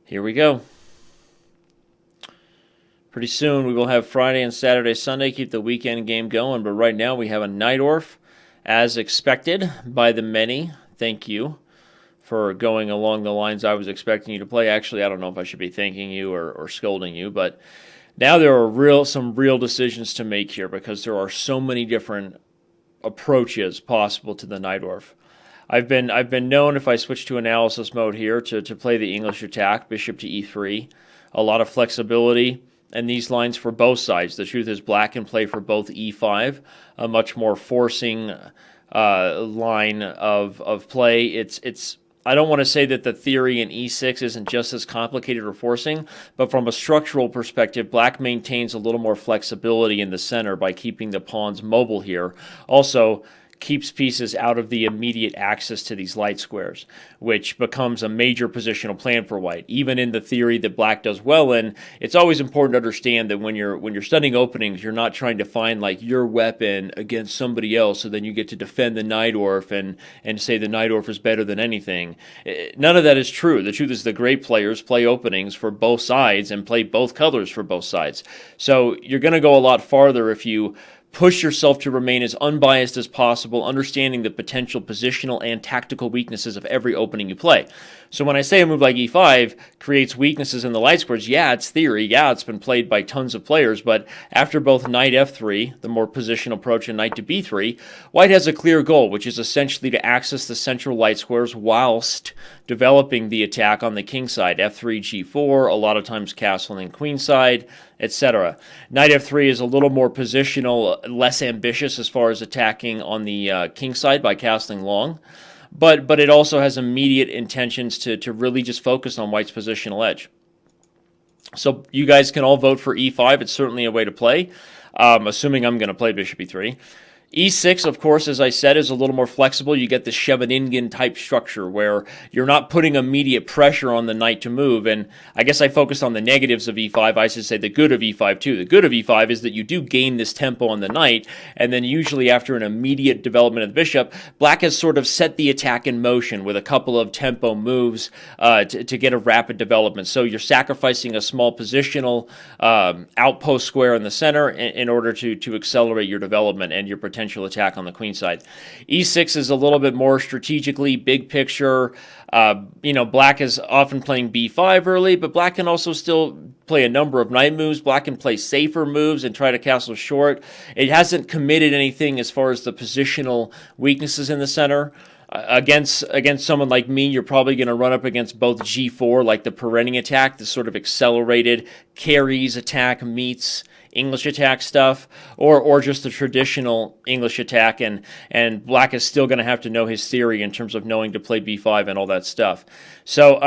Here we go. Pretty soon we will have Friday and Saturday, Sunday, keep the weekend game going. But right now we have a Najdorf, as expected by the many. Thank you for going along the lines I was expecting you to play. Actually, I don't know if I should be thanking you or scolding you, but now there are some real decisions to make here because there are so many different approaches possible to the Najdorf. I've been known, if I switch to analysis mode here, to play the English attack, bishop to e3. A lot of flexibility and these lines for both sides. The truth is black can play for both e5, a much more forcing line of play. It's I don't want to say that the theory in e6 isn't just as complicated or forcing, but from a structural perspective, black maintains a little more flexibility in the center by keeping the pawns mobile here. Also, keeps pieces out of the immediate access to these light squares, which becomes a major positional plan for white. Even in the theory that black does well in, it's always important to understand that when you're studying openings, you're not trying to find like your weapon against somebody else, so then you get to defend the Najdorf and say the Najdorf is better than anything. None of that is true. The truth is the great players play openings for both sides and play both colors for both sides. So you're going to go a lot farther if you push yourself to remain as unbiased as possible, understanding the potential positional and tactical weaknesses of every opening you play. So when I say a move like e5 creates weaknesses in the light squares, yeah, it's theory, yeah, it's been played by tons of players, but after both knight f3, the more positional approach, and knight to b3, white has a clear goal, which is essentially to access the central light squares whilst developing the attack on the king side, f3, g4, a lot of times castle and queen side, etc. Knight f3 is a little more positional, less ambitious as far as attacking on the king side by castling long, but it also has immediate intentions to really just focus on white's positional edge. So you guys can all vote for e5. It's certainly a way to play, assuming I'm going to play bishop e3. E6, of course, as I said, is a little more flexible. You get the Scheveningen type structure where you're not putting immediate pressure on the knight to move. And I guess I focused on the negatives of e5. I should say the good of e5 too. The good of e5 is that you do gain this tempo on the knight, and then usually after an immediate development of the bishop, black has sort of set the attack in motion with a couple of tempo moves to get a rapid development. So you're sacrificing a small positional outpost square in the center in order to accelerate your development and your potential attack on the queen side. E6 is a little bit more strategically big picture. Black is often playing b5 early, but black can also still play a number of knight moves. Black can play safer moves and try to castle short. It hasn't committed anything as far as the positional weaknesses in the center. Against someone like me, you're probably going to run up against both g4, like the Perenning attack, the sort of accelerated carries attack meets English attack stuff, or just the traditional English attack, and black is still going to have to know his theory in terms of knowing to play b5 and all that stuff. So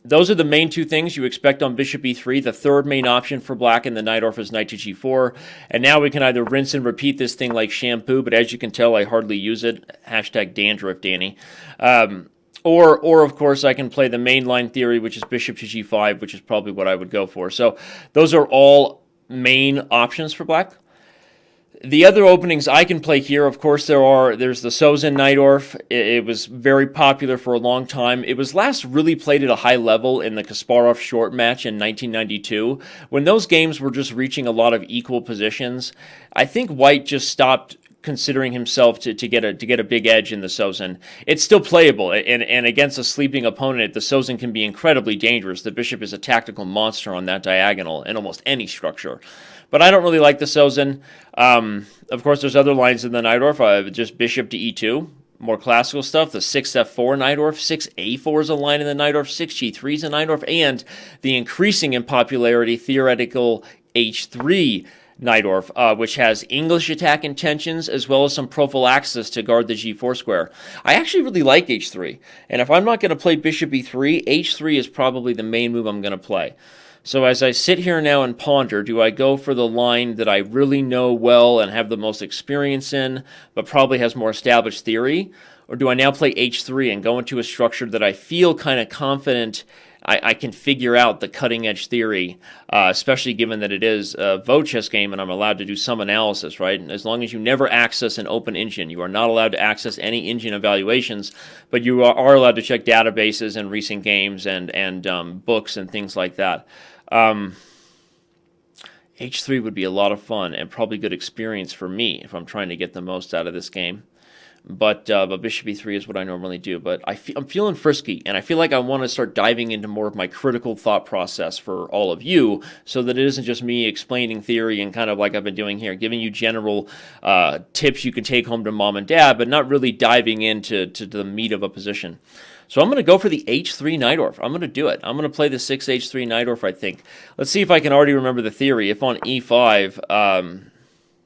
those are the main two things you expect on bishop e3. The third main option for black in the Najdorf is knight to g4, and now we can either rinse and repeat this thing like shampoo, but as you can tell, I hardly use it. Hashtag dandruff, Danny. Or of course, I can play the mainline theory, which is bishop to g5, which is probably what I would go for. So those are all main options for black. The other openings I can play here, of course, there's the Sozin Najdorf. It was very popular for a long time. It was last really played at a high level in the Kasparov short match in 1992. When those games were just reaching a lot of equal positions, I think white just stopped considering himself to get a big edge in the Sozin. It's still playable, and against a sleeping opponent, the Sozin can be incredibly dangerous. The bishop is a tactical monster on that diagonal in almost any structure. But I don't really like the Sozin. Of course, there's other lines in the Najdorf, just bishop to e2, more classical stuff. The 6f4 Najdorf, 6a4 is a line in the Najdorf, 6g3 is a Najdorf, and the increasing in popularity theoretical h3 Najdorf, which has English attack intentions as well as some prophylaxis to guard the g4 square. I actually really like h3, and if I'm not going to play bishop e3, h3 is probably the main move I'm going to play. So as I sit here now and ponder, do I go for the line that I really know well and have the most experience in, but probably has more established theory? Or do I now play h3 and go into a structure that I feel kind of confident I can figure out the cutting-edge theory, especially given that it is a Vote chess game and I'm allowed to do some analysis, right? And as long as you never access an open engine, you are not allowed to access any engine evaluations, but you are allowed to check databases and recent games and books and things like that. H3 would be a lot of fun and probably good experience for me if I'm trying to get the most out of this game. But bishop e3 is what I normally do. But I'm feeling frisky, and I feel like I want to start diving into more of my critical thought process for all of you, so that it isn't just me explaining theory and kind of like I've been doing here, giving you general tips you can take home to mom and dad, but not really diving into the meat of a position. So I'm going to go for the h3 Najdorf. I'm going to do it. I'm going to play the 6h3 Najdorf, I think. Let's see if I can already remember the theory. If on e5...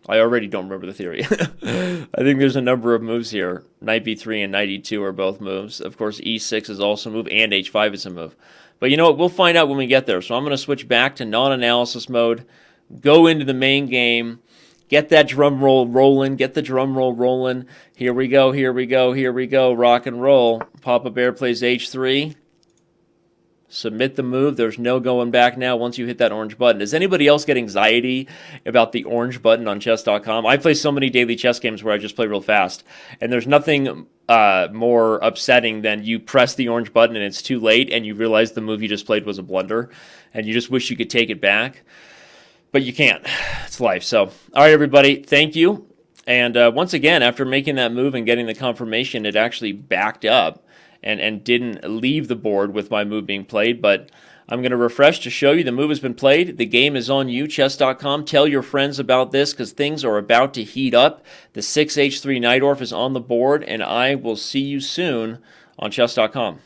I already don't remember the theory. I think there's a number of moves here. Knight b3 and knight e2 are both moves. Of course, e6 is also a move, and h5 is a move. But you know what? We'll find out when we get there. So I'm going to switch back to non-analysis mode, go into the main game, get that drum roll rolling, get the drum roll rolling. Here we go, here we go, here we go. Rock and roll. Papa Bear plays h3. Submit the move. There's no going back now once you hit that orange button. Does anybody else get anxiety about the orange button on chess.com? I play so many daily chess games where I just play real fast, and there's nothing more upsetting than you press the orange button and it's too late and you realize the move you just played was a blunder and you just wish you could take it back, but you can't. It's life. So, all right, everybody, thank you. And once again, after making that move and getting the confirmation, it actually backed up and didn't leave the board with my move being played, but I'm going to refresh to show you the move has been played. The game is on you, chess.com. Tell your friends about this because things are about to heat up. The 6h3 Najdorf is on the board, and I will see you soon on chess.com.